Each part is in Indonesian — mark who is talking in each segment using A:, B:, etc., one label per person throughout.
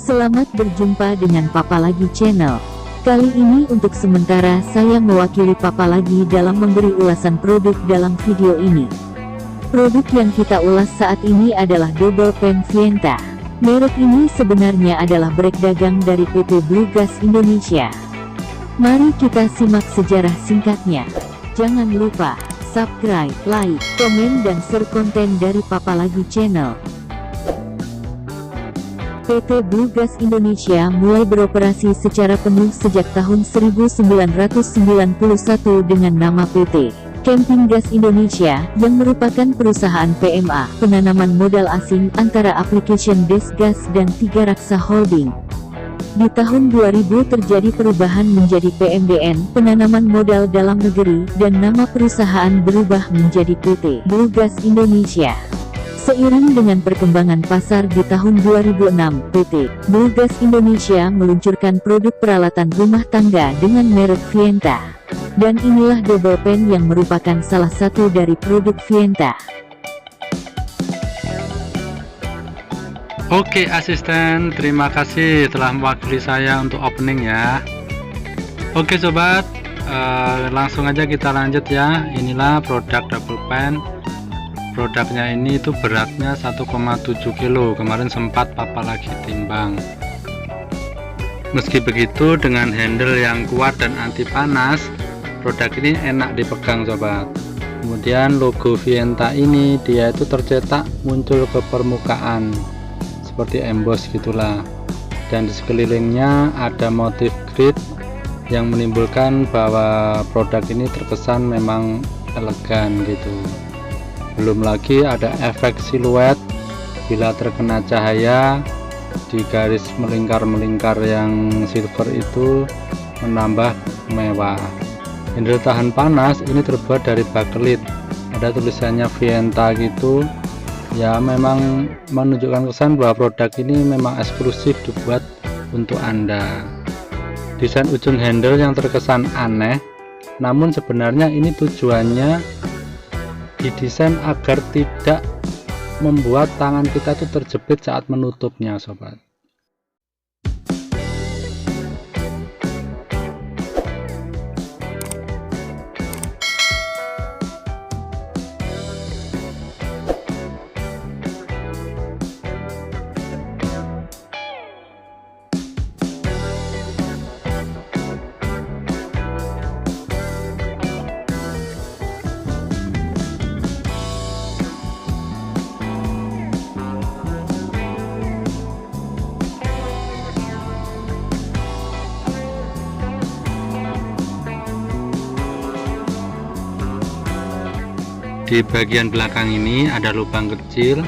A: Selamat berjumpa dengan Papa Lagi Channel. Kali ini untuk sementara saya mewakili Papa Lagi dalam memberi ulasan produk dalam video ini. Produk yang kita ulas saat ini adalah Double Pen Vienta. Merek ini sebenarnya adalah brand dagang dari PT Blue Gas Indonesia. Mari kita simak sejarah singkatnya. Jangan lupa subscribe, like, komen, dan share konten dari Papa Lagi Channel. PT Blue Gas Indonesia mulai beroperasi secara penuh sejak tahun 1991 dengan nama PT Camping Gas Indonesia, yang merupakan perusahaan PMA, penanaman modal asing antara Application Desk Gas dan Tiga Raksa Holding. Di tahun 2000 terjadi perubahan menjadi PMDN, penanaman modal dalam negeri, dan nama perusahaan berubah menjadi PT Blue Gas Indonesia. Seiring dengan perkembangan pasar di tahun 2006, PT Blue Gas Indonesia meluncurkan produk peralatan rumah tangga dengan merek Vienta. Dan inilah Double Pen yang merupakan salah satu dari produk Vienta.
B: Oke asisten, terima kasih telah mewakili saya untuk opening ya. Oke sobat, langsung aja kita lanjut ya. Inilah produk Double Pen. Produknya ini itu beratnya 1,7 kilo. Kemarin sempat Papa lagi timbang. Meski begitu, dengan handle yang kuat dan anti panas, produk ini enak dipegang sobat. Kemudian logo Vienta ini dia itu tercetak muncul ke permukaan seperti emboss gitulah, dan di sekelilingnya ada motif grid yang menimbulkan bahwa produk ini terkesan memang elegan gitu. Belum lagi ada efek siluet bila terkena cahaya di garis melingkar-melingkar yang silver itu menambah mewah. Handle tahan panas ini terbuat dari bakelit, ada tulisannya Vienta gitu ya, memang menunjukkan kesan bahwa produk ini memang eksklusif dibuat untuk Anda. Desain ujung handle yang terkesan aneh, namun sebenarnya ini tujuannya didesain agar tidak membuat tangan kita tuh terjepit saat menutupnya sobat. Di bagian belakang ini ada lubang kecil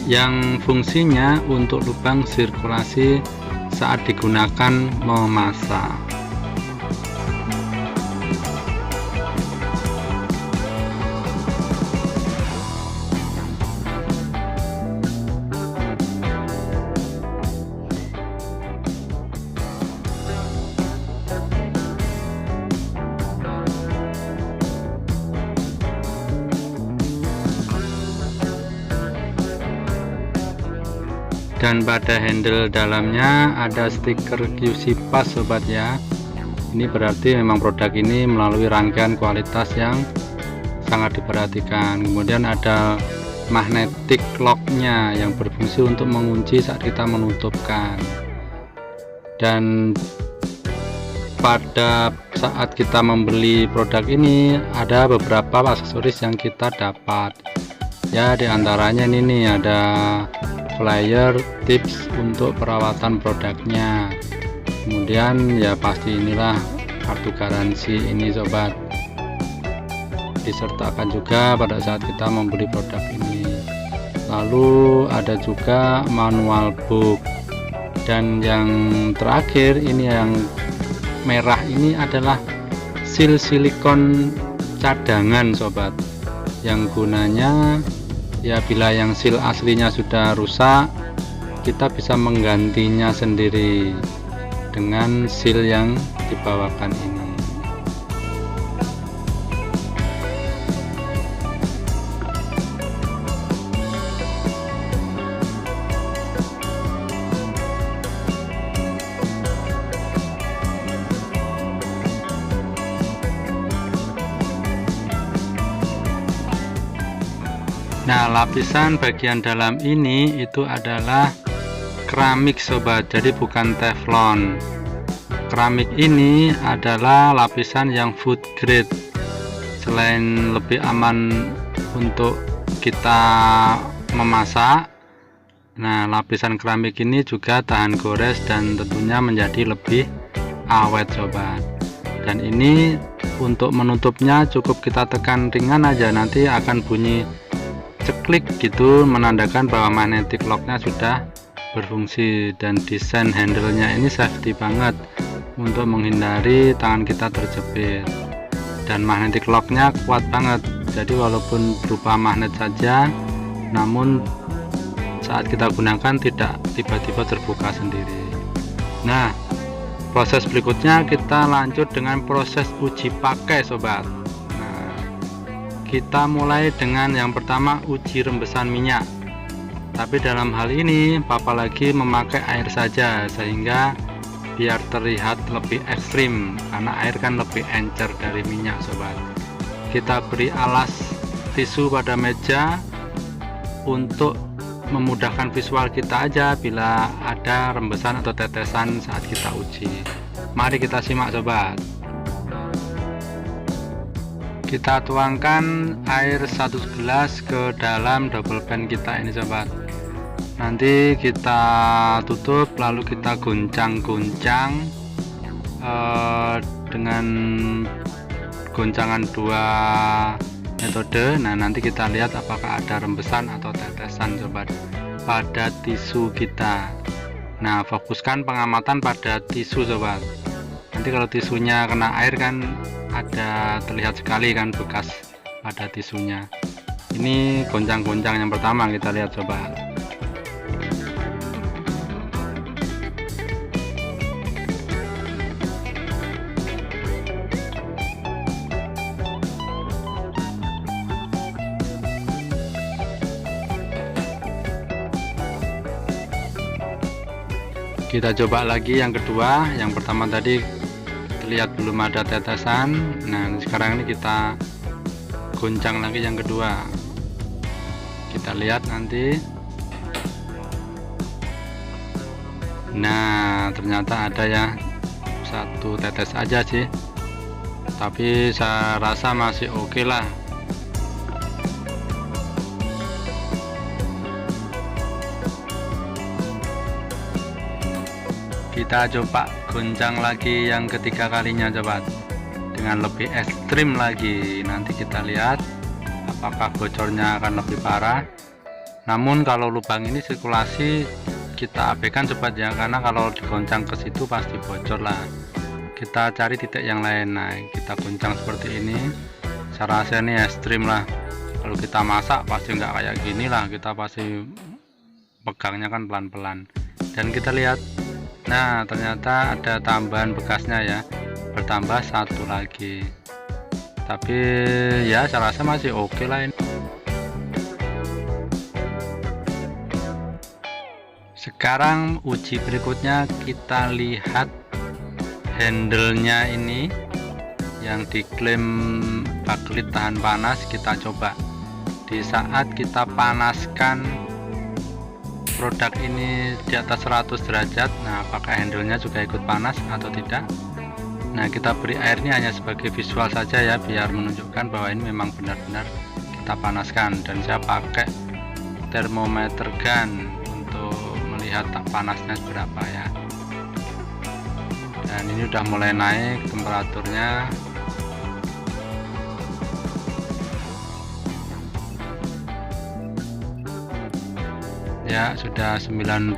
B: yang fungsinya untuk lubang sirkulasi saat digunakan memasak. Dan pada handle dalamnya ada stiker QC Pass sobat ya. Ini berarti memang produk ini melalui rangkaian kualitas yang sangat diperhatikan. Kemudian ada magnetic locknya yang berfungsi untuk mengunci saat kita menutupkan. Dan pada saat kita membeli produk ini ada beberapa aksesoris yang kita dapat ya, diantaranya ini nih ada flyer tips untuk perawatan produknya, kemudian ya pasti inilah kartu garansi ini sobat, disertakan juga pada saat kita membeli produk ini. Lalu ada juga manual book, dan yang terakhir ini yang merah ini adalah seal silikon cadangan sobat, yang gunanya ya bila yang seal aslinya sudah rusak, kita bisa menggantinya sendiri dengan seal yang dibawakan ini. Nah, lapisan bagian dalam ini itu adalah keramik sobat, jadi bukan teflon. Keramik ini adalah lapisan yang food grade. Selain lebih aman untuk kita memasak, nah lapisan keramik ini juga tahan gores dan tentunya menjadi lebih awet sobat. Dan ini untuk menutupnya cukup kita tekan ringan aja, nanti akan bunyi ceklik gitu, menandakan bahwa magnetic locknya sudah berfungsi. Dan desain handle-nya ini safety banget untuk menghindari tangan kita terjepit. Dan magnetic locknya kuat banget, jadi walaupun berupa magnet saja, namun saat kita gunakan tidak tiba-tiba terbuka sendiri. Nah, proses berikutnya kita lanjut dengan proses uji pakai sobat. Kita mulai dengan yang pertama, uji rembesan minyak. Tapi dalam hal ini Papa lagi memakai air saja, sehingga biar terlihat lebih ekstrim, karena air kan lebih encer dari minyak sobat. Kita beri alas tisu pada meja untuk memudahkan visual kita aja bila ada rembesan atau tetesan saat kita uji. Mari kita simak sobat. Kita tuangkan air 1 gelas ke dalam double pan kita ini sobat. Nanti kita tutup, lalu kita goncang-goncang dengan goncangan 2 metode. Nah, nanti kita lihat apakah ada rembesan atau tetesan sobat pada tisu kita. Nah, fokuskan pengamatan pada tisu sobat. Nanti kalau tisunya kena air kan ada terlihat sekali kan bekas pada tisunya. Ini goncang-goncang yang pertama, kita lihat sobat. Kita coba lagi yang kedua. Yang pertama tadi terlihat belum ada tetesan. Nah, sekarang ini kita goncang lagi yang kedua. Kita lihat nanti. Nah, ternyata ada ya, 1 tetes aja sih, tapi saya rasa masih oke lah. Kita coba goncang lagi yang ketiga kalinya sobat, dengan lebih ekstrim lagi. Nanti kita lihat apakah bocornya akan lebih parah. Namun kalau lubang ini sirkulasi kita abaikan sobat ya, karena kalau digoncang ke situ pasti bocor lah. Kita cari titik yang lain. Nah, kita goncang seperti ini. Saya rasa ini ekstrim lah. Kalau kita masak pasti nggak kayak gini lah, kita pasti pegangnya kan pelan-pelan. Dan kita lihat, nah ternyata ada tambahan bekasnya ya, bertambah 1 lagi. Tapi ya saya rasa masih oke lah ini. Sekarang uji berikutnya, kita lihat handle-nya ini yang diklaim backlit tahan panas. Kita coba di saat kita panaskan produk ini di atas 100 derajat. Nah, apakah handle-nya juga ikut panas atau tidak? Nah, kita beri air ini hanya sebagai visual saja ya, biar menunjukkan bahwa ini memang benar-benar kita panaskan. Dan saya pakai thermometer gun untuk melihat tak panasnya seberapa ya. Dan ini udah mulai naik temperaturnya. Ya, sudah 97.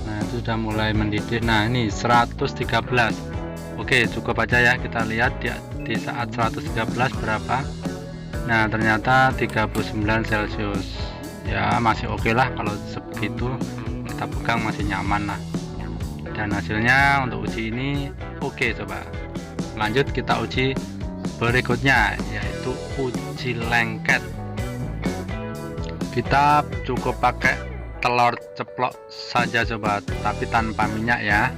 B: Nah, itu sudah mulai mendidih. Nah, ini 113. Oke, cukup aja ya. Kita lihat di saat 113 berapa. Nah, ternyata 39 Celcius. Ya, masih oke lah kalau segitu. Kita pegang masih nyaman lah. Dan hasilnya untuk uji ini oke coba. Lanjut kita uji berikutnya, yaitu uji lengket. Kita cukup pakai telur ceplok saja sobat, tapi tanpa minyak ya.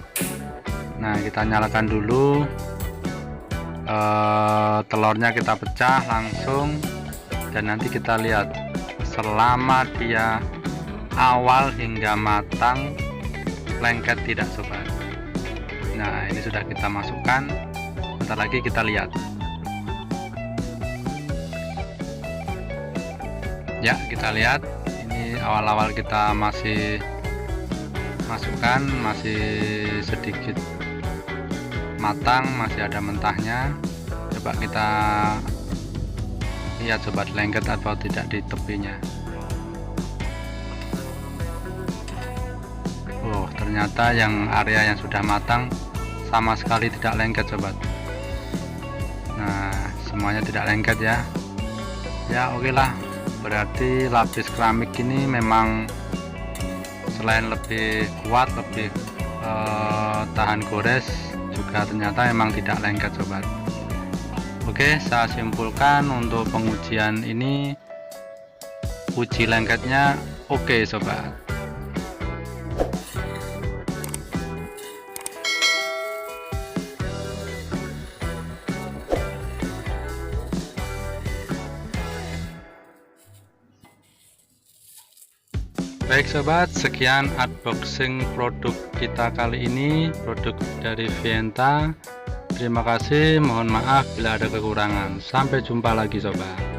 B: Nah, kita nyalakan dulu. Telurnya kita pecah langsung. dan nanti kita lihat selama dia awal hingga matang lengket tidak sobat. Nah, ini sudah kita masukkan, bentar lagi kita lihat ya. Kita lihat ini awal-awal kita masih masukkan, masih sedikit matang, masih ada mentahnya. Coba kita lihat sobat, lengket atau tidak di tepinya. Oh, ternyata yang area yang sudah matang sama sekali tidak lengket sobat. Nah, semuanya tidak lengket ya. Ya oke lah, berarti lapis keramik ini memang selain lebih kuat, lebih tahan gores, juga ternyata memang tidak lengket sobat. Oke, saya simpulkan untuk pengujian ini, uji lengketnya oke sobat. Baik sobat, sekian unboxing produk kita kali ini, produk dari Vienta. Terima kasih, mohon maaf bila ada kekurangan. Sampai jumpa lagi sobat.